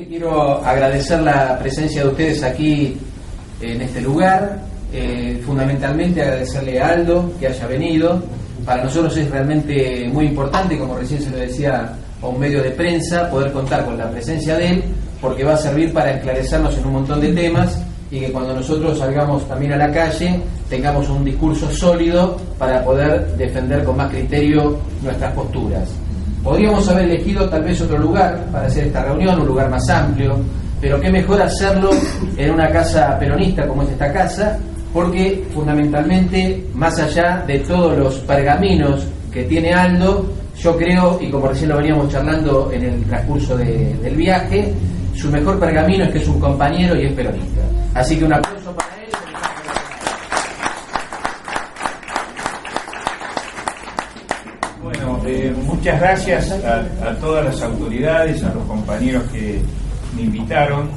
Quiero agradecer la presencia de ustedes aquí en este lugar, fundamentalmente agradecerle a Aldo que haya venido. Para nosotros es realmente muy importante, como recién se lo decía a un medio de prensa, poder contar con la presencia de él, porque va a servir para esclarecernos en un montón de temas y que cuando nosotros salgamos también a la calle tengamos un discurso sólido para poder defender con más criterio nuestras posturas. Podríamos haber elegido tal vez otro lugar para hacer esta reunión, un lugar más amplio, pero qué mejor hacerlo en una casa peronista como es esta casa, porque fundamentalmente, más allá de todos los pergaminos que tiene Aldo, yo creo, y como recién lo veníamos charlando en el transcurso del viaje, su mejor pergamino es que es un compañero y es peronista. Así que un aplauso para él. Bueno, muchas gracias a todas las autoridades, a los compañeros que me invitaron.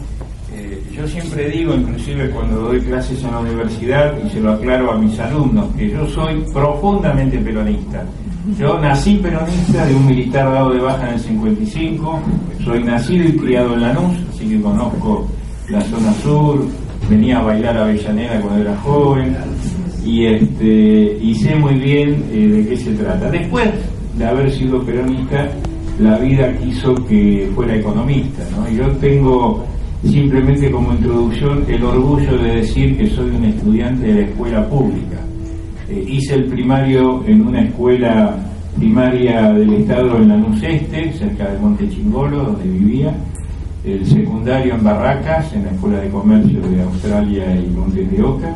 Yo siempre digo, inclusive cuando doy clases en la universidad, y se lo aclaro a mis alumnos, que yo soy profundamente peronista. Yo nací peronista de un militar dado de baja en el 55, soy nacido y criado en Lanús, así que conozco la zona sur, venía a bailar a Avellaneda cuando era joven, y sé muy bien de qué se trata. Después de haber sido peronista, la vida quiso que fuera economista, ¿no? Y yo tengo simplemente como introducción el orgullo de decir que soy un estudiante de la escuela pública. Hice el primario en una escuela primaria del estado en Lanús Este, cerca de Monte Chingolo, donde vivía, el secundario en Barracas, en la Escuela de Comercio de Australia y Montes de Oca,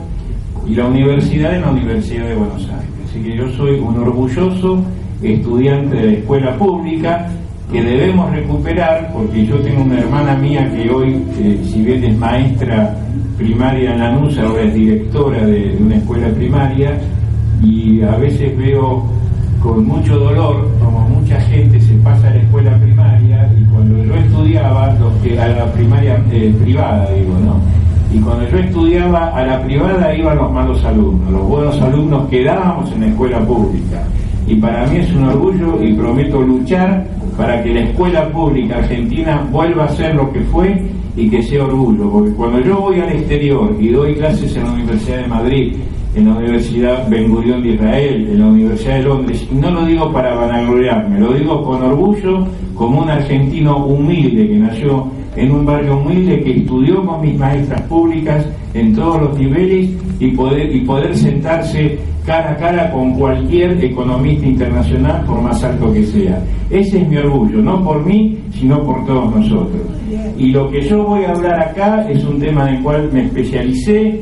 y la universidad en la Universidad de Buenos Aires. Así que yo soy un orgulloso estudiante de la escuela pública que debemos recuperar, porque yo tengo una hermana mía que hoy, si bien es maestra primaria en Lanús, ahora es directora de una escuela primaria, y a veces veo con mucho dolor como mucha gente se pasa a la escuela primaria, y cuando yo estudiaba, a la primaria privada digo, ¿no? Y cuando yo estudiaba a la privada iban los malos alumnos, los buenos alumnos quedábamos en la escuela pública. Y para mí es un orgullo y prometo luchar para que la escuela pública argentina vuelva a ser lo que fue y que sea orgullo, porque cuando yo voy al exterior y doy clases en la Universidad de Madrid, en la Universidad Ben Gurión de Israel, en la Universidad de Londres, y no lo digo para vanagloriarme, lo digo con orgullo, como un argentino humilde que nació en un barrio humilde, que estudió con mis maestras públicas en todos los niveles y poder sentarse cara a cara con cualquier economista internacional, por más alto que sea. Ese es mi orgullo, no por mí, sino por todos nosotros. Y lo que yo voy a hablar acá es un tema en el cual me especialicé,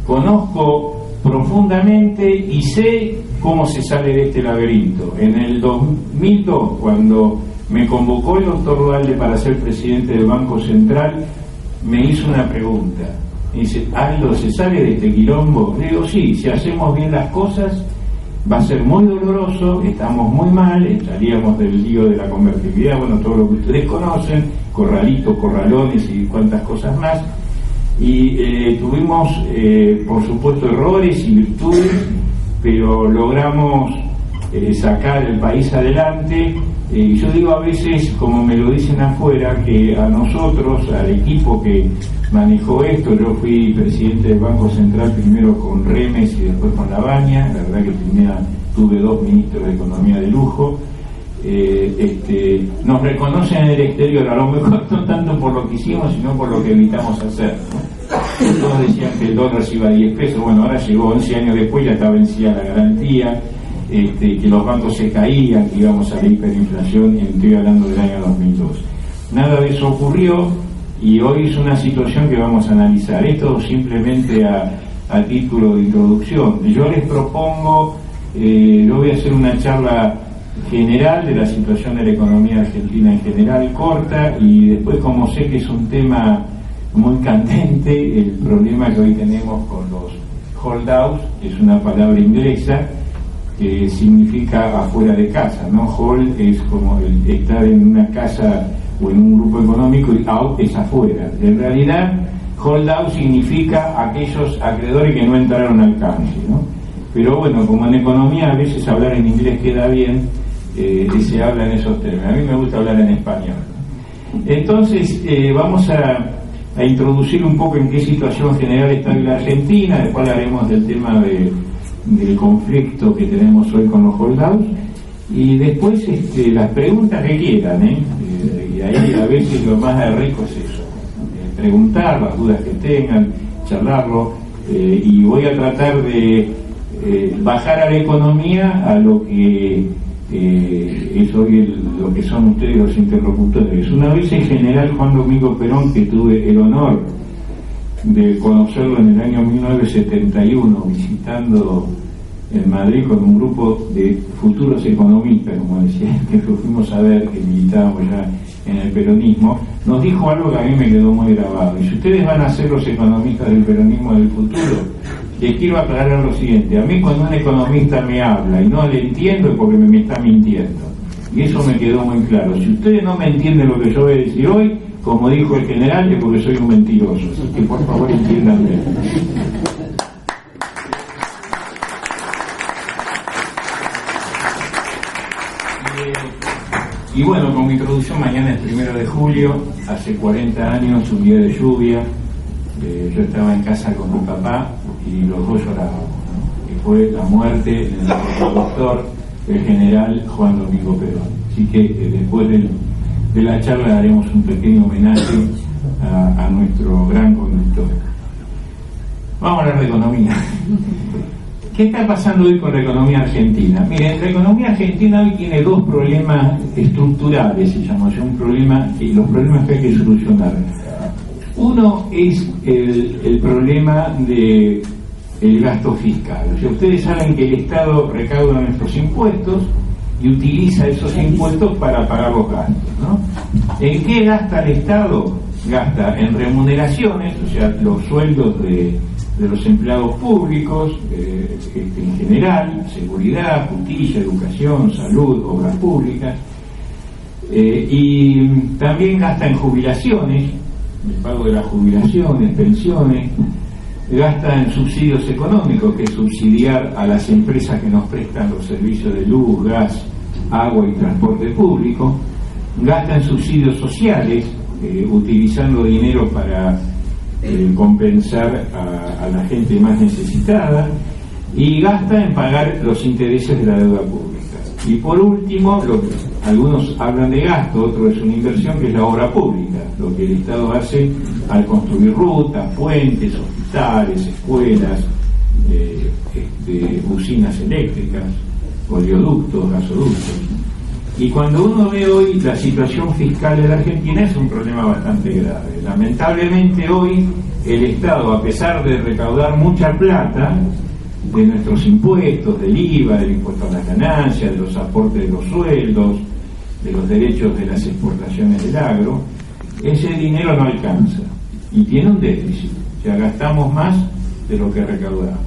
conozco profundamente y sé cómo se sale de este laberinto. En el 2002, cuando me convocó el doctor Duhalde para ser presidente del Banco Central, me hizo una pregunta. Me dice, Aldo, ¿se sale de este quilombo? Le digo, sí, si hacemos bien las cosas va a ser muy doloroso, estamos muy mal, estaríamos del lío de la convertibilidad, bueno, todo lo que ustedes conocen, corralitos, corralones y cuantas cosas más, y tuvimos, por supuesto, errores y virtudes, pero logramos sacar el país adelante. Yo digo a veces, como me lo dicen afuera, que a nosotros, al equipo que manejó esto, yo fui presidente del Banco Central primero con Remes y después con Labaña, la verdad que primero tuve 2 ministros de Economía de lujo, nos reconocen en el exterior, a lo mejor no tanto por lo que hicimos, sino por lo que evitamos hacer, ¿no? Todos decían que el dólar se iba a 10 pesos, bueno, ahora llegó 11 años después, ya está vencida la garantía, que los bancos se caían, que íbamos a la hiperinflación, y estoy hablando del año 2002. Nada de eso ocurrió, y hoy es una situación que vamos a analizar. Esto simplemente a título de introducción. Yo les propongo, yo voy a hacer una charla general de la situación de la economía argentina en general, corta, y después, como sé que es un tema muy candente, el problema que hoy tenemos con los holdouts, que es una palabra inglesa, que significa afuera de casa, ¿no? Hold es como el estar en una casa o en un grupo económico, y out es afuera. En realidad, hold out significa aquellos acreedores que no entraron al canje, ¿no? Pero bueno, como en economía a veces hablar en inglés queda bien, y se habla en esos términos. A mí me gusta hablar en español, ¿no? Entonces, vamos a introducir un poco en qué situación general está hoy la Argentina, después hablaremos del tema del conflicto que tenemos hoy con los holdouts, y después las preguntas que quieran, y ahí a veces lo más rico es eso, preguntar las dudas que tengan, charlarlo, y voy a tratar de bajar a la economía a lo que es hoy lo que son ustedes los interlocutores. Una vez el general Juan Domingo Perón, que tuve el honor de conocerlo en el año 1971 visitando en Madrid con un grupo de futuros economistas, como decía, que fuimos a ver, que militábamos ya en el peronismo, nos dijo algo que a mí me quedó muy grabado. Y si ustedes van a ser los economistas del peronismo del futuro, les quiero aclarar lo siguiente: a mí cuando un economista me habla y no le entiendo es porque me está mintiendo. Y eso me quedó muy claro. Si ustedes no me entienden lo que yo voy a decir hoy, como dijo el general, es porque soy un mentiroso. Así que por favor entiéndanme. Y bueno, con mi introducción, mañana es 1 de julio, hace 40 años, un día de lluvia, yo estaba en casa con mi papá y los dos llorábamos, ¿no? Y fue la muerte del doctor, el general Juan Domingo Perón. Así que después de la charla haremos un pequeño homenaje a nuestro gran conductor. Vamos a hablar de economía. ¿Qué está pasando hoy con la economía argentina? Miren, la economía argentina hoy tiene dos problemas estructurales, se llama, un problema, y los problemas que hay que solucionar. Uno es el problema del gasto fiscal. O sea, ustedes saben que el Estado recauda nuestros impuestos y utiliza esos impuestos para pagar los gastos, ¿no? ¿En qué gasta el Estado? Gasta en remuneraciones, o sea, los sueldos de los empleados públicos, en general, seguridad, justicia, educación, salud, obras públicas, y también gasta en jubilaciones, el pago de las jubilaciones, pensiones, gasta en subsidios económicos, que es subsidiar a las empresas que nos prestan los servicios de luz, gas, agua y transporte público, gasta en subsidios sociales, utilizando dinero para compensar a la gente más necesitada, y gasta en pagar los intereses de la deuda pública. Y por último, algunos hablan de gasto, otro es una inversión, que es la obra pública, lo que el Estado hace al construir rutas, puentes, hospitales, escuelas, usinas eléctricas, oleoductos, gasoductos. Y cuando uno ve hoy la situación fiscal de la Argentina, es un problema bastante grave. Lamentablemente hoy el Estado, a pesar de recaudar mucha plata de nuestros impuestos, del IVA, del impuesto a las ganancias, de los aportes de los sueldos, de los derechos de las exportaciones del agro, ese dinero no alcanza y tiene un déficit. O sea, gastamos más de lo que recaudamos.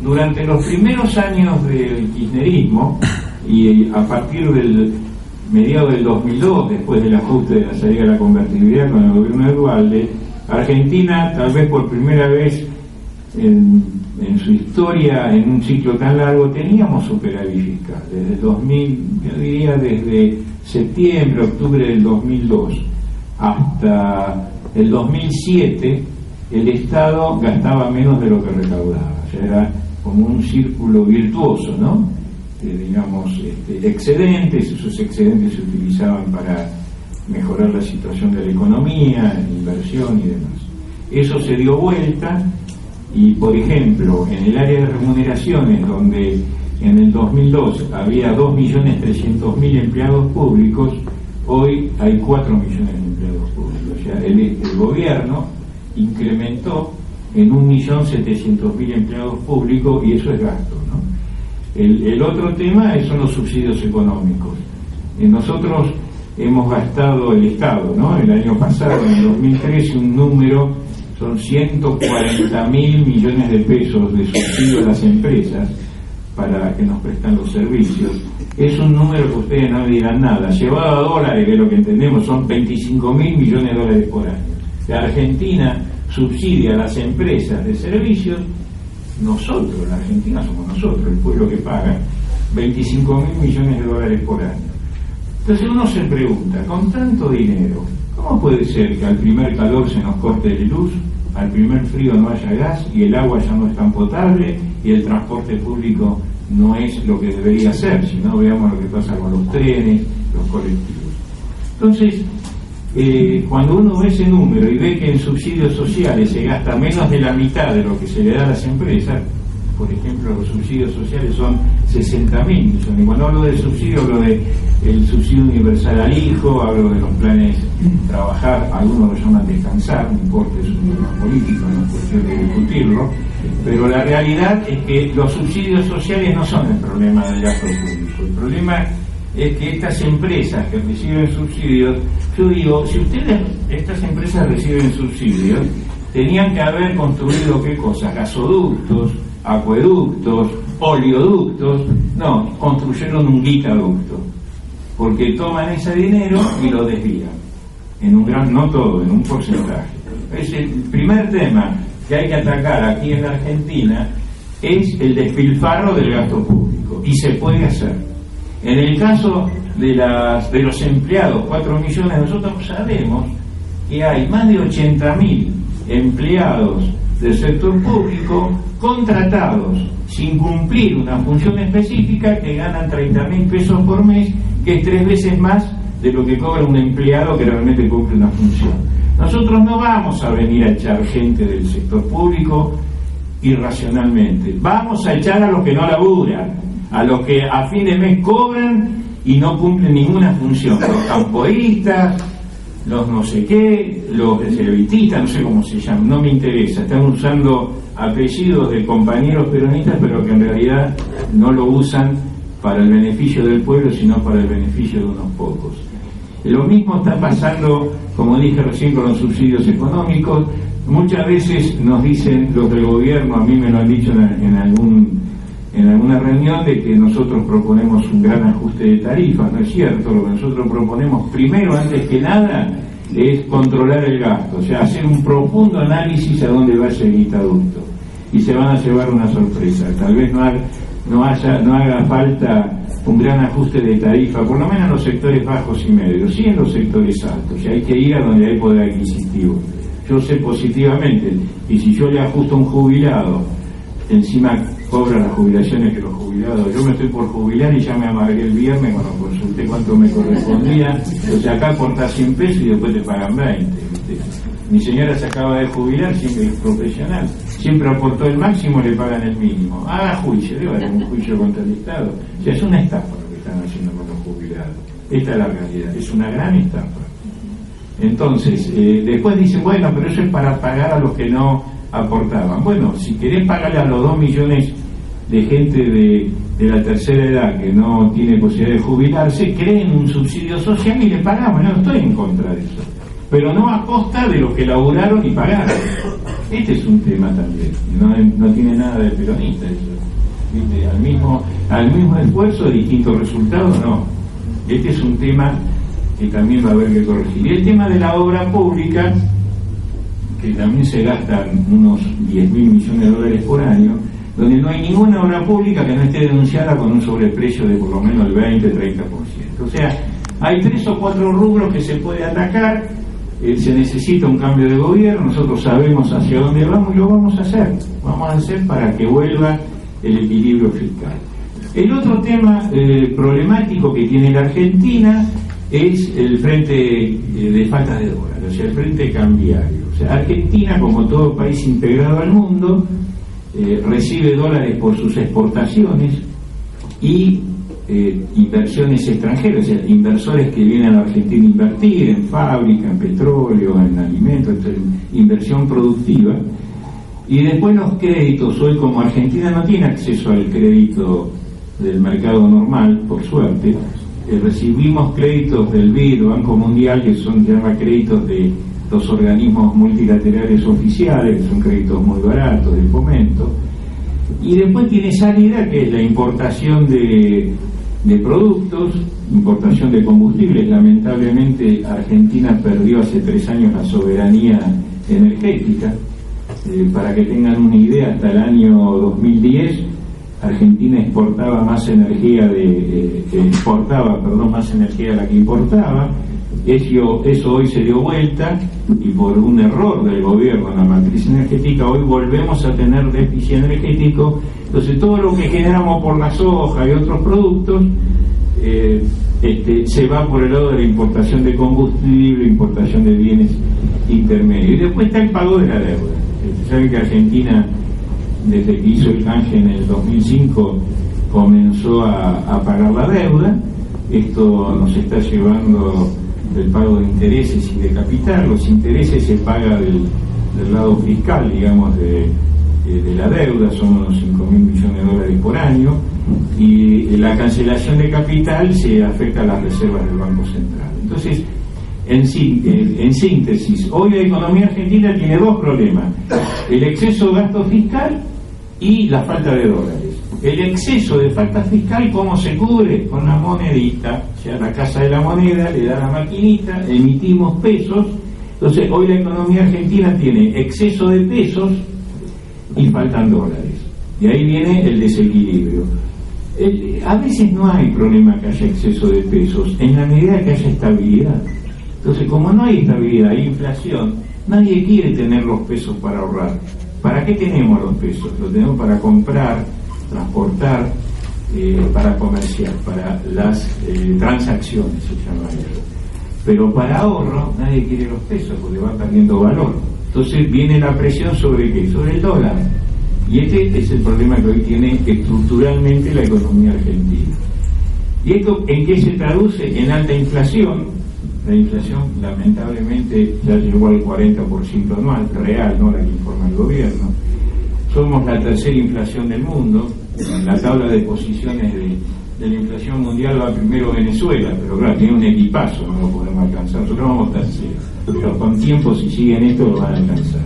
Durante los primeros años del kirchnerismo, y a partir del mediado del 2002, después del ajuste de la salida de la convertibilidad con el gobierno de Duhalde, Argentina, tal vez por primera vez en su historia, en un ciclo tan largo, teníamos superávit fiscal. Desde el 2000, yo diría desde septiembre, octubre del 2002 hasta el 2007, el Estado gastaba menos de lo que recaudaba. O sea, era como un círculo virtuoso, ¿no? Digamos, excedentes, esos excedentes se utilizaban para mejorar la situación de la economía, inversión y demás. Eso se dio vuelta y, por ejemplo, en el área de remuneraciones, donde en el 2002 había 2.300.000 empleados públicos, hoy hay 4 millones de empleados públicos. O sea, el gobierno incrementó en 1.700.000 empleados públicos y eso es gasto, ¿no? El otro tema son los subsidios económicos. Nosotros hemos gastado, el Estado, ¿no? El año pasado, en el 2013, un número, son 140.000 millones de pesos de subsidio a las empresas para que nos prestan los servicios. Es un número que ustedes no dirán nada. Llevado a dólares, que es lo que entendemos, son 25.000 millones de dólares por año. La Argentina subsidia a las empresas de servicios. Nosotros, la Argentina somos nosotros, el pueblo que paga 25.000 millones de dólares por año. Entonces uno se pregunta, con tanto dinero, ¿cómo puede ser que al primer calor se nos corte la luz, al primer frío no haya gas y el agua ya no es tan potable y el transporte público no es lo que debería ser? Si no, veamos lo que pasa con los trenes, los colectivos. Entonces, cuando uno ve ese número y ve que en subsidios sociales se gasta menos de la mitad de lo que se le da a las empresas, por ejemplo, los subsidios sociales son 60.000 millones. Y cuando hablo de subsidio, hablo del subsidio universal al hijo, hablo de los planes trabajar, algunos lo llaman descansar, no importa, es un tema político, no es cuestión de discutirlo, pero la realidad es que los subsidios sociales no son el problema del gasto público. El problema es que estas empresas que reciben subsidios, yo digo, si estas empresas reciben subsidios, tenían que haber construido ¿qué cosas? Gasoductos, acueductos, oleoductos. No, construyeron un guitaducto, porque toman ese dinero y lo desvían en un gran, no todo, en un porcentaje. Es el primer tema que hay que atacar aquí en la Argentina, es el despilfarro del gasto público, y se puede hacer. En el caso de los empleados, 4 millones, nosotros sabemos que hay más de 80.000 empleados del sector público contratados sin cumplir una función específica, que ganan 30.000 pesos por mes, que es 3 veces más de lo que cobra un empleado que realmente cumple una función. Nosotros no vamos a venir a echar gente del sector público irracionalmente, vamos a echar a los que no laburan, a los que a fin de mes cobran y no cumplen ninguna función, los camporistas, los no sé qué, los servitistas, no sé cómo se llaman, no me interesa, están usando apellidos de compañeros peronistas, pero que en realidad no lo usan para el beneficio del pueblo, sino para el beneficio de unos pocos. Lo mismo está pasando, como dije recién, con los subsidios económicos. Muchas veces nos dicen los del gobierno, a mí me lo han dicho en alguna reunión, de que nosotros proponemos un gran ajuste de tarifas. No es cierto. Lo que nosotros proponemos primero, antes que nada, es controlar el gasto, o sea, hacer un profundo análisis a dónde va ese guitaducto, y se van a llevar una sorpresa. Tal vez no haga falta un gran ajuste de tarifa, por lo menos en los sectores bajos y medios, sí en los sectores altos, y hay que ir a donde hay poder adquisitivo. Yo sé positivamente, y si yo le ajusto a un jubilado, encima cobra las jubilaciones que los jubilados, yo me estoy por jubilar y ya me amargué el viernes cuando consulté cuánto me correspondía, o sea, acá aportás 100 pesos y después te pagan 20, ¿viste? Mi señora se acaba de jubilar, siempre es profesional, siempre aportó el máximo, le pagan el mínimo. Juicio, debe haber un juicio contra el Estado. O sea, es una estafa lo que están haciendo con los jubilados. Esta es la realidad, es una gran estafa. Entonces, después dicen, bueno, pero eso es para pagar a los que no aportaban. Bueno, si querés pagarle a los 2 millones de gente de la tercera edad que no tiene posibilidad de jubilarse, creen un subsidio social y le pagamos. No estoy en contra de eso, pero no a costa de los que laburaron y pagaron. Este es un tema también, no tiene nada de peronista eso, ¿viste? Al mismo esfuerzo, distintos resultados, no. Este es un tema que también va a haber que corregir. Y el tema de la obra pública, que también se gastan unos 10.000 millones de dólares por año, donde no hay ninguna obra pública que no esté denunciada con un sobreprecio de por lo menos el 20-30%. O sea, hay 3 o 4 rubros que se puede atacar. Se necesita un cambio de gobierno, nosotros sabemos hacia dónde vamos y lo vamos a hacer para que vuelva el equilibrio fiscal. El otro tema problemático que tiene la Argentina es el frente de falta de dólares, o sea, el frente cambiario. O sea, Argentina, como todo país integrado al mundo, recibe dólares por sus exportaciones y inversiones extranjeras, o sea, inversores que vienen a la Argentina a invertir en fábrica, en petróleo, en alimentos, en inversión productiva. Y después los créditos. Hoy, como Argentina no tiene acceso al crédito del mercado normal, por suerte, recibimos créditos del BID, Banco Mundial, que son créditos de los organismos multilaterales oficiales, que son créditos muy baratos, de fomento. Y después tiene salida, que es la importación de productos, importación de combustibles. Lamentablemente Argentina perdió hace 3 años la soberanía energética. Para que tengan una idea, hasta el año 2010 Argentina exportaba más energía exportaba más energía de la que importaba. Eso hoy se dio vuelta, y por un error del gobierno en la matriz energética hoy volvemos a tener déficit energético. Entonces todo lo que generamos por la soja y otros productos se va por el lado de la importación de combustible, importación de bienes intermedios. Y después está el pago de la deuda. Se sabe que Argentina, desde que hizo el canje en el 2005, comenzó a pagar la deuda. Esto nos está llevando del pago de intereses y de capital. Los intereses se pagan del lado fiscal, digamos, de la deuda, son unos 5.000 millones de dólares por año, y la cancelación de capital se afecta a las reservas del Banco Central. Entonces, en síntesis, hoy la economía argentina tiene dos problemas: el exceso de gasto fiscal y la falta de dólares. El exceso de falta fiscal, ¿cómo se cubre? Con la monedita. O sea, la Casa de la Moneda le da la maquinita, emitimos pesos. Entonces, hoy la economía argentina tiene exceso de pesos y faltan dólares. Y ahí viene el desequilibrio. A veces no hay problema que haya exceso de pesos, en la medida que haya estabilidad. Entonces, como no hay estabilidad, hay inflación, nadie quiere tener los pesos para ahorrar. ¿Para qué tenemos los pesos? Los tenemos para comprar, transportar, para comerciar, para las transacciones, se llama eso. Pero para ahorro nadie quiere los pesos porque van perdiendo valor. Entonces viene la presión ¿sobre qué? Sobre el dólar. Y este es el problema que hoy tiene estructuralmente la economía argentina. ¿Y esto en qué se traduce? En alta inflación. La inflación lamentablemente ya llegó al 40% anual, real, no la que informa el gobierno. Somos la tercera inflación del mundo. En la tabla de posiciones de la inflación mundial va primero Venezuela, pero claro, tiene un equipazo, no lo podemos alcanzar. Nosotros vamos terceros, pero con tiempo, si siguen esto, lo van a alcanzar.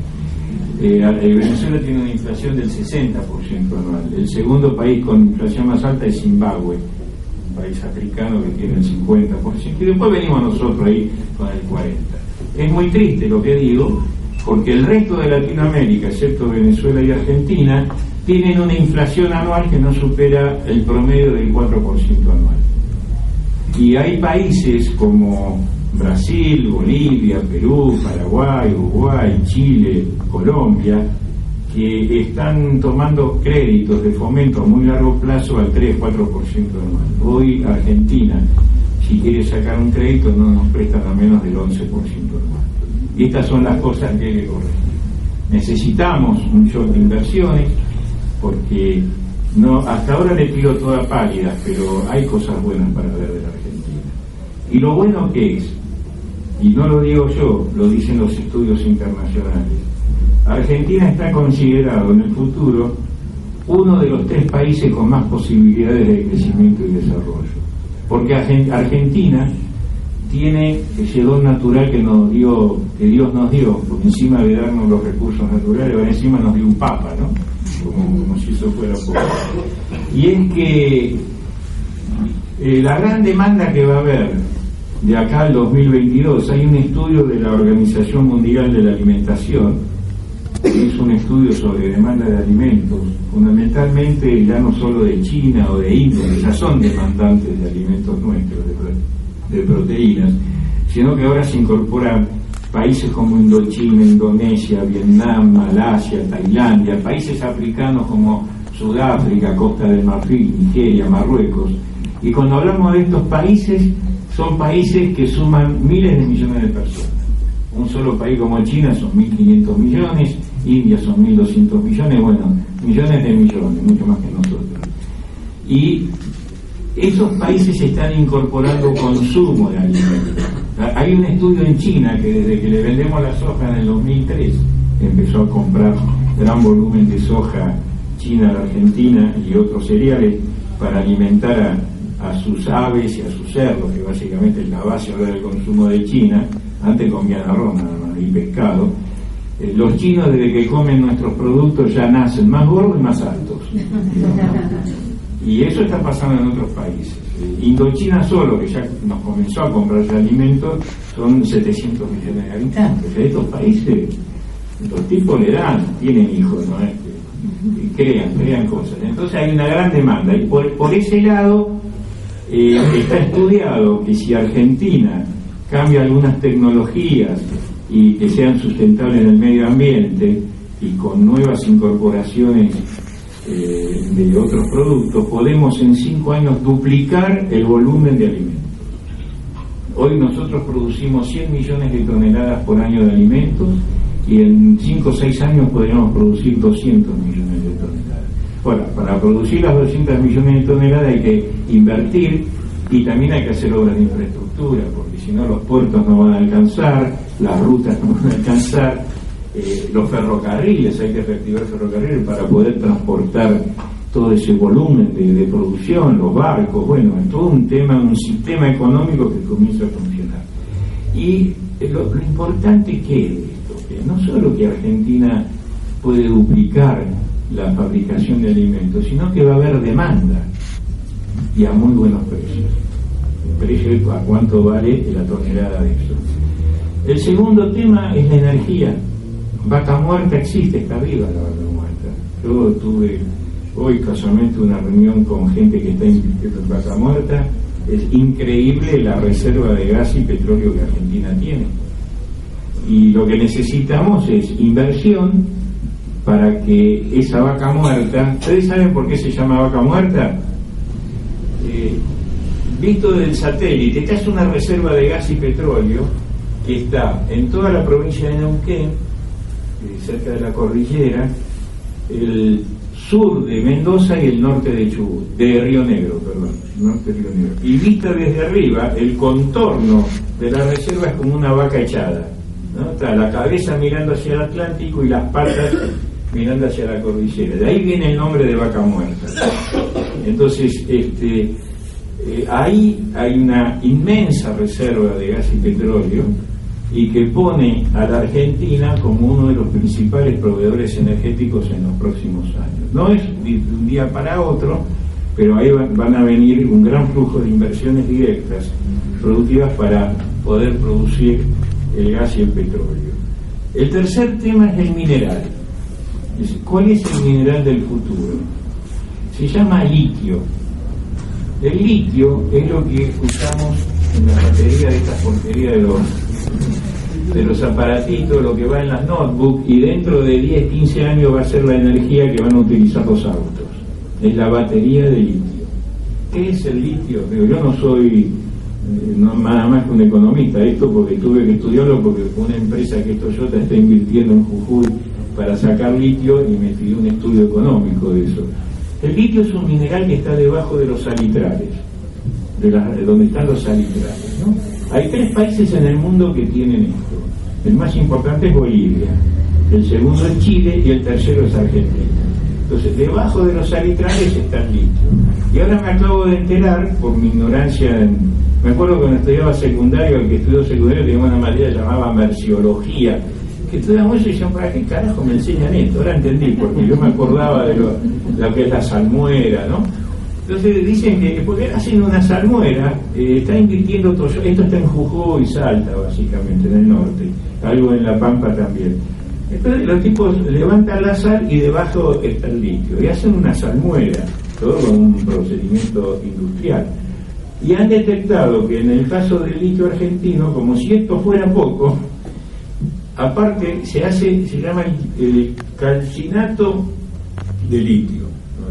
Venezuela tiene una inflación del 60% anual. El segundo país con inflación más alta es Zimbabue, un país africano que tiene el 50%, y después venimos nosotros ahí con el 40%. Es muy triste lo que digo, porque el resto de Latinoamérica, excepto Venezuela y Argentina, tienen una inflación anual que no supera el promedio del 4% anual. Y hay países como Brasil, Bolivia, Perú, Paraguay, Uruguay, Chile, Colombia, que están tomando créditos de fomento a muy largo plazo al 3-4% anual. Hoy Argentina, si quiere sacar un crédito, no nos prestan a menos del 11% anual. Y estas son las cosas que hay que corregir. Necesitamos un shock de inversiones, porque hasta ahora le pido toda pálida, pero hay cosas buenas para ver de la Argentina. Y lo bueno que es, y no lo digo yo, lo dicen los estudios internacionales, Argentina está considerado en el futuro uno de los 3 países con más posibilidades de crecimiento y desarrollo, porque Argentina tiene ese don natural que Dios nos dio, porque encima de darnos los recursos naturales, encima nos dio un papa, ¿no? Como si eso fuera poco. Y es que la gran demanda que va a haber de acá al 2022, hay un estudio de la Organización Mundial de la Alimentación, que es un estudio sobre demanda de alimentos, fundamentalmente ya no solo de China o de India, que ya son demandantes de alimentos nuestros, de proteínas, sino que ahora se incorporan países como Indochina, Indonesia, Vietnam, Malasia, Tailandia, países africanos como Sudáfrica, Costa del Marfil, Nigeria, Marruecos. Y cuando hablamos de estos países, son países que suman miles de millones de personas. Un solo país como China son 1.500 millones, India son 1.200 millones, bueno, millones de millones, mucho más que nosotros. Y esos países están incorporando consumo de alimentos. Hay un estudio en China que desde que le vendemos la soja en el 2003 empezó a comprar gran volumen de soja China a la Argentina y otros cereales para alimentar a sus aves y a sus cerdos, que básicamente es la base ahora del consumo de China. Antes comían arroz nada más y pescado. Los chinos, desde que comen nuestros productos, ya nacen más gordos y más altos. Y eso está pasando en otros países. Indochina solo, que ya nos comenzó a comprar ya alimentos, son 700 millones de habitantes. En estos países los tipos le dan, tienen hijos, ¿no? crean cosas. Entonces hay una gran demanda, y por ese lado está estudiado que si Argentina cambia algunas tecnologías y que sean sustentables en el medio ambiente y con nuevas incorporaciones de otros productos, podemos en 5 años duplicar el volumen de alimentos. Hoy nosotros producimos 100 millones de toneladas por año de alimentos, y en 5 o 6 años podríamos producir 200 millones de toneladas. Ahora, para producir las 200 millones de toneladas hay que invertir, y también hay que hacer obras de infraestructura, porque si no los puertos no van a alcanzar, las rutas no van a alcanzar, los ferrocarriles, hay que reactivar ferrocarriles para poder transportar todo ese volumen de producción, los barcos, bueno, es todo un tema, un sistema económico que comienza a funcionar. Y lo importante que es esto, que no solo que Argentina puede duplicar la fabricación de alimentos, sino que va a haber demanda, y a muy buenos precios. El precio, a cuánto vale la tonelada de eso. El segundo tema es la energía. Vaca muerta existe, está viva la vaca muerta. Yo tuve hoy casualmente una reunión con gente que está invirtiendo en vaca muerta. Es increíble la reserva de gas y petróleo que Argentina tiene. Y lo que necesitamos es inversión para que esa vaca muerta... ¿Ustedes saben por qué se llama vaca muerta? Visto del satélite, esta es una reserva de gas y petróleo que está en toda la provincia de Neuquén, cerca de la cordillera, el sur de Mendoza y el norte de Chubut, de Río Negro, perdón, norte de Río Negro. Y vista desde arriba, el contorno de la reserva es como una vaca echada, ¿no? Está la cabeza mirando hacia el Atlántico y las patas mirando hacia la cordillera. De ahí viene el nombre de vaca muerta. Entonces, ahí hay una inmensa reserva de gas y petróleo, y que pone a la Argentina como uno de los principales proveedores energéticos en los próximos años. No es de un día para otro, pero ahí van a venir un gran flujo de inversiones directas productivas para poder producir el gas y el petróleo. El tercer tema es el mineral. ¿Cuál es el mineral del futuro? Se llama litio. El litio es lo que usamos en la batería de esta porquería de los aparatitos, lo que va en las notebooks, y dentro de 10, 15 años va a ser la energía que van a utilizar los autos. Es la batería de litio. ¿Qué es el litio? Yo no soy nada más que un economista, esto porque tuve que estudiarlo, porque una empresa que es Toyota está invirtiendo en Jujuy para sacar litio y me pidió un estudio económico de eso. El litio es un mineral que está debajo de los salitrales, de donde están los salitrales, ¿no? Hay 3 países en el mundo que tienen esto. El más importante es Bolivia, el segundo es Chile y el tercero es Argentina. Entonces, debajo de los salitrales está el litio. Y ahora me acabo de enterar, por mi ignorancia, me acuerdo cuando estudiaba secundario, el que estudió secundario tenía una materia llamada merciología, que estudiamos eso y decían, ¿para qué carajo me enseñan esto? Ahora entendí, porque yo me acordaba de lo que es la salmuera, ¿no? Entonces dicen que porque hacen una salmuera, está invirtiendo todo, esto está en Jujuy y Salta básicamente, en el norte, algo en La Pampa también. Entonces los tipos levantan la sal y debajo está el litio, y hacen una salmuera, todo con un procedimiento industrial. Y han detectado que en el caso del litio argentino, como si esto fuera poco, aparte se llama el calcinato de litio.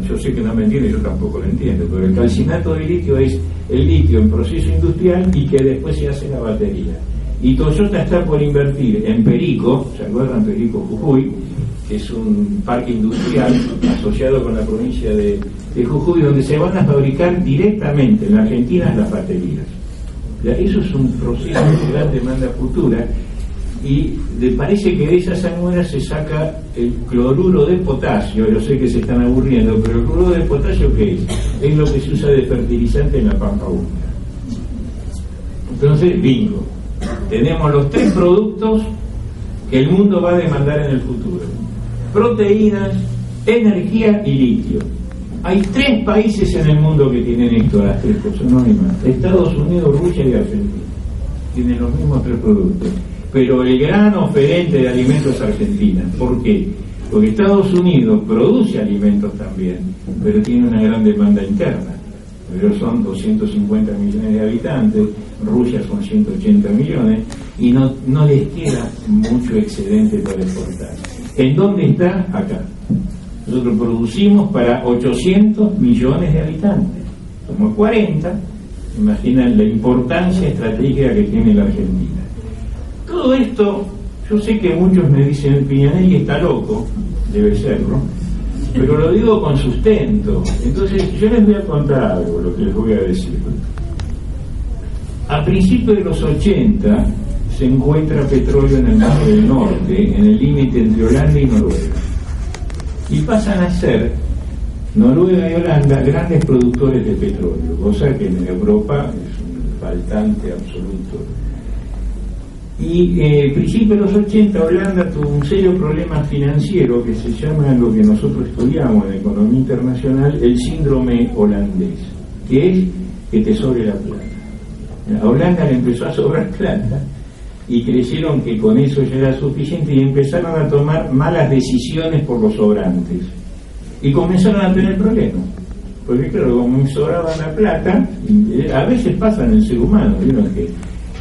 Yo sé que no me entiende, yo tampoco lo entiendo, pero el calcinato de litio es el litio en proceso industrial y que después se hace la batería. Y Toyota está por invertir en Perico, ¿se acuerdan? Perico Jujuy, que es un parque industrial asociado con la provincia de Jujuy, donde se van a fabricar directamente en la Argentina las baterías. Eso es un proceso de gran demanda futura, y parece que de esa salmuera se saca el cloruro de potasio. Yo sé que se están aburriendo, pero el cloruro de potasio, ¿qué es? Es lo que se usa de fertilizante en la pampa húmeda. Entonces, bingo, tenemos los 3 productos que el mundo va a demandar en el futuro: proteínas, energía y litio. Hay 3 países en el mundo que tienen esto, las 3 cosas, no hay más: Estados Unidos, Rusia y Argentina. Tienen los mismos 3 productos. Pero el gran oferente de alimentos es Argentina. ¿Por qué? Porque Estados Unidos produce alimentos también, pero tiene una gran demanda interna. Pero son 250 millones de habitantes, Rusia son 180 millones, y no les queda mucho excedente para exportar. ¿En dónde está? Acá. Nosotros producimos para 800 millones de habitantes. Somos 40. Imaginan la importancia estratégica que tiene la Argentina. Todo esto, yo sé que muchos me dicen, Piñanelli está loco, debe serlo, pero lo digo con sustento. Entonces yo les voy a contar algo, lo que les voy a decir. A principios de los 80 se encuentra petróleo en el Mar del Norte, en el límite entre Holanda y Noruega, y pasan a ser Noruega y Holanda grandes productores de petróleo, cosa que en Europa es un faltante absoluto. Y a principios de los 80 Holanda tuvo un serio problema financiero que se llama, lo que nosotros estudiamos en economía internacional, el síndrome holandés, que es que te sobre la plata. A Holanda le empezó a sobrar plata y creyeron que con eso ya era suficiente y empezaron a tomar malas decisiones por los sobrantes y comenzaron a tener problemas, porque claro, como sobraba la plata, a veces pasa en el ser humano, ¿vieron? Que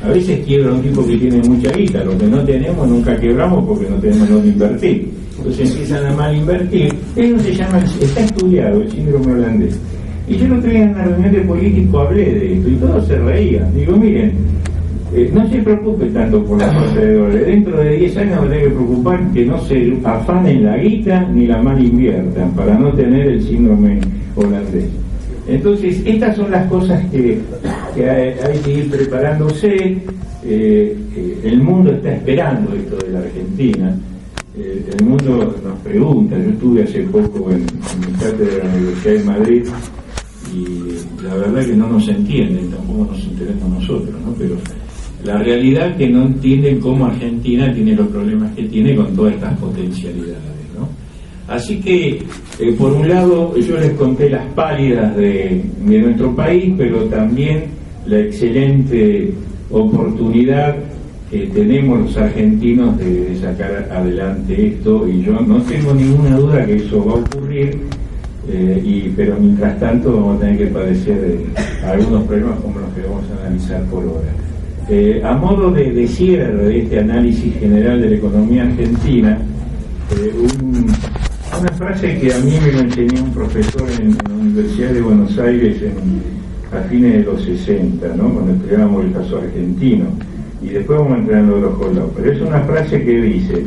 a veces quiebra un tipo que tiene mucha guita, lo que no tenemos nunca quebramos porque no tenemos dónde invertir, entonces empiezan a mal invertir. Eso se llama, está estudiado, el síndrome holandés. Y yo el otro día en una reunión de políticos hablé de esto y todos se reían. Digo, miren, no se preocupe tanto por la falta de dólares. Dentro de 10 años va a tener que preocupar que no se afanen la guita ni la mal inviertan para no tener el síndrome holandés. Entonces, estas son las cosas que hay que ir preparándose. El mundo está esperando esto de la Argentina. El mundo nos pregunta. Yo estuve hace poco en mi cátedra de la Universidad de Madrid y la verdad que no nos entienden, tampoco nos entendemos nosotros, ¿no? Pero la realidad es que no entienden cómo Argentina tiene los problemas que tiene con todas estas potencialidades, ¿no? Así que, por un lado, yo les conté las pálidas de nuestro país, pero también la excelente oportunidad que tenemos los argentinos de sacar adelante esto, y yo no tengo ninguna duda que eso va a ocurrir, pero mientras tanto vamos a tener que padecer algunos problemas como los que vamos a analizar por ahora. A modo de cierre de este análisis general de la economía argentina, una frase que a mí me lo enseñó un profesor en la Universidad de Buenos Aires a fines de los 60, ¿no? Cuando estudiábamos el caso argentino, y después vamos entrando a los holdados, pero es una frase que dice: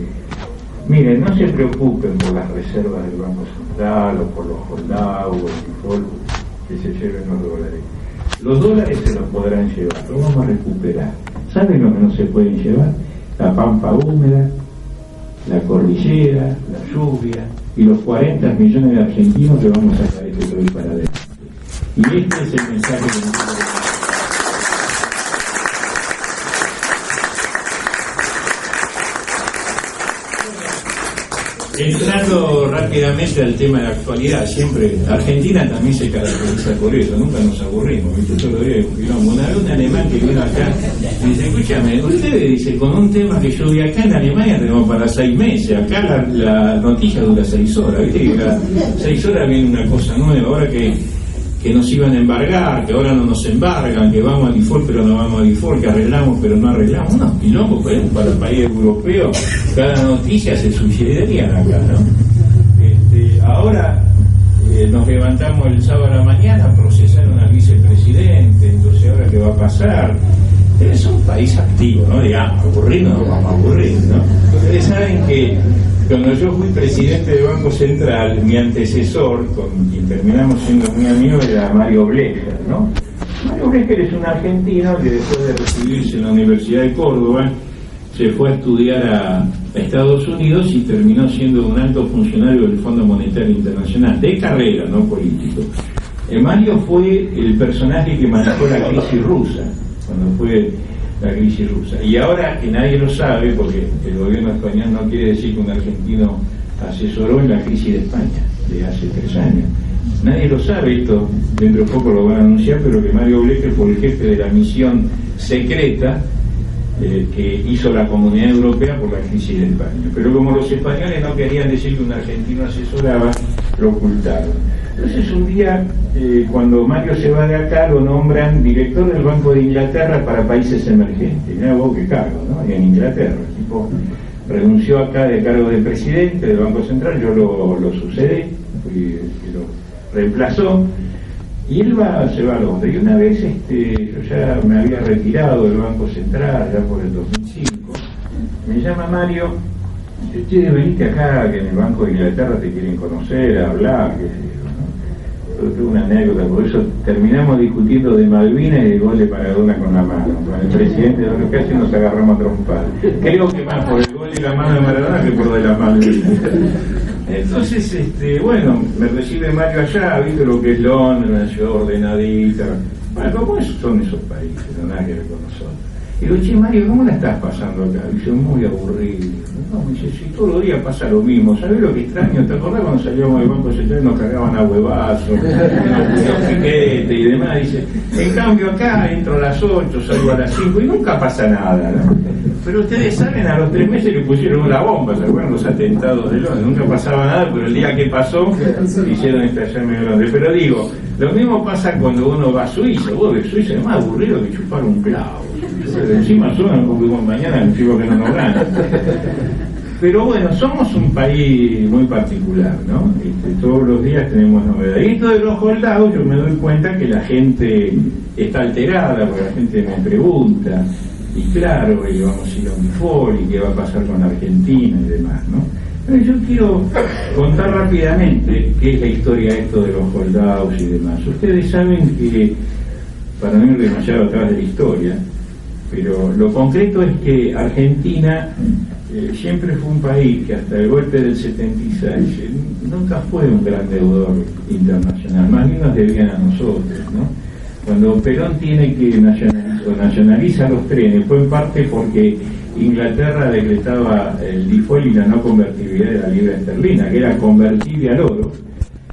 miren, no se preocupen por las reservas del Banco Central o por los holdados o el default que se lleven los dólares. Los dólares se los podrán llevar, los vamos a recuperar. ¿Saben lo que no se pueden llevar? La pampa húmeda, la cordillera, la lluvia y los 40 millones de argentinos que vamos a sacar este país para adelante. Y este es el mensaje que nosotros... Entrando rápidamente al tema de la actualidad, siempre Argentina también se caracteriza por eso, nunca nos aburrimos, ¿viste? Yo lo digo, un alemán que vino acá y dice: escúchame, ustedes, dice, con un tema que yo vi acá en Alemania tenemos para 6 meses, acá la noticia dura 6 horas, ¿viste? Que cada 6 horas viene una cosa nueva, ahora que nos iban a embargar, que ahora no nos embargan, que vamos a default pero no vamos a default, que arreglamos pero no arreglamos, unos quilombos para el país europeo, cada noticia se suicidarían acá, ¿no? Ahora nos levantamos el sábado a la mañana, procesaron al vicepresidente, entonces ahora qué va a pasar. Es un país activo, ¿no? Digamos, aburrido no vamos a aburrir, ¿no? Ustedes saben que cuando yo fui presidente del Banco Central, mi antecesor, con quien terminamos siendo muy amigos, era Mario Blecher, ¿no? Mario Blecher es un argentino que después de recibirse en la Universidad de Córdoba se fue a estudiar a Estados Unidos y terminó siendo un alto funcionario del Fondo Monetario Internacional, de carrera, no político. Mario fue el personaje que manejó la crisis rusa, cuando fue la crisis rusa. Y ahora que nadie lo sabe, porque el gobierno español no quiere decir que un argentino asesoró en la crisis de España de hace 3 años. Nadie lo sabe, esto dentro de poco lo van a anunciar, pero que Mario Blecher fue el jefe de la misión secreta que hizo la Comunidad Europea por la crisis de España. Pero como los españoles no querían decir que un argentino asesoraba, lo ocultaron. Entonces un día, cuando Mario se va de acá, lo nombran director del Banco de Inglaterra para países emergentes. Mirá vos qué cargo, ¿no? Y en Inglaterra, el tipo renunció acá de cargo de presidente del Banco Central, yo lo sucedí, fui el que lo reemplazó. Y él se va a Londres. Y una vez yo ya me había retirado del Banco Central, ya por el 2005, me llama Mario, dice, che, venite acá, que en el Banco de Inglaterra te quieren conocer, hablar, qué sé yo, ¿no? Yo tuve una anécdota, por eso terminamos discutiendo de Malvinas y de gol de Maradona con la mano. Con el presidente casi nos agarramos a trompar. Creo que más por el gol y la mano de Maradona que por de las Malvinas. Entonces, bueno, me recibe Mario allá, viste lo que es Londres, una ciudad ordenadita. Bueno, ¿cómo son esos países? No nada que ver con nosotros. Y digo, che, Mario, ¿cómo la estás pasando acá? Dice, muy aburrido. No, me dice, si todos los días pasa lo mismo. ¿Sabés lo que extraño? ¿Te acordás cuando salíamos del Banco Central y nos cargaban a huevazos, los piquetes y demás? Dice, en cambio acá entro a las 8, salgo a las 5 y nunca pasa nada, ¿no? Pero ustedes saben, a los 3 meses le pusieron una bomba, ¿se acuerdan los atentados de Londres? Nunca pasaba nada, pero el día que pasó, hicieron estallar medio Londres. Pero digo, lo mismo pasa cuando uno va a Suiza. Vos de Suiza es más aburrido que chupar un clavo. Encima suena porque mañana el chico que no nos gana. Pero bueno, somos un país muy particular, ¿no? Todos los días tenemos novedades. Y esto de los holdados, yo me doy cuenta que la gente está alterada, porque la gente me pregunta. Y claro, y vamos a ir a un default, y qué va a pasar con Argentina y demás, ¿no? Pero yo quiero contar rápidamente qué es la historia esto de los holdados y demás. Ustedes saben que, para no ir demasiado atrás de la historia, pero lo concreto es que Argentina siempre fue un país que hasta el golpe del 76 nunca fue un gran deudor internacional, más bien nos debían a nosotros, ¿no? Cuando Perón tiene que nacionaliza los trenes, fue en parte porque Inglaterra decretaba el default y la no convertibilidad de la libra esterlina, que era convertible al oro,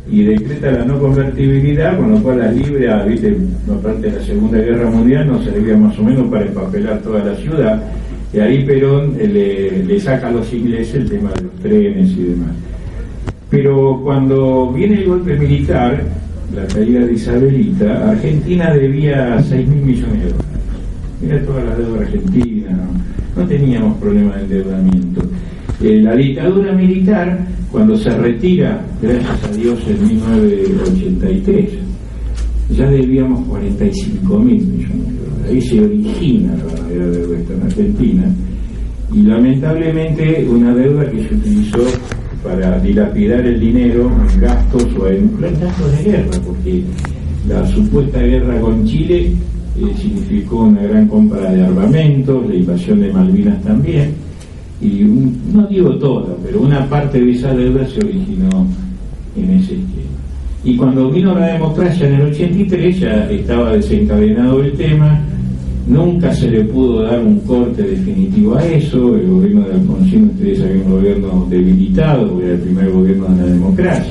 y decreta la no convertibilidad, con lo cual las libras, viste, aparte de la Segunda Guerra Mundial, nos servía más o menos para empapelar toda la ciudad, y ahí Perón le saca a los ingleses el tema de los trenes y demás. Pero cuando viene el golpe militar, la caída de Isabelita, Argentina debía 6.000 millones de dólares. Mira toda la deuda argentina, no teníamos problema de endeudamiento. La dictadura militar, cuando se retira, gracias a Dios, en 1983, ya debíamos 45.000 millones de dólares. Ahí se origina la verdadera deuda en Argentina. Y lamentablemente una deuda que se utilizó para dilapidar el dinero en gastos o en gastos de guerra, porque la supuesta guerra con Chile significó una gran compra de armamentos, la invasión de Malvinas también, y no digo toda, pero una parte de esa deuda se originó en ese esquema. Y cuando vino la democracia en el 83 ya estaba desencadenado el tema, nunca se le pudo dar un corte definitivo a eso. El gobierno de Alfonsín, ustedes saben, un gobierno debilitado, era el primer gobierno de la democracia.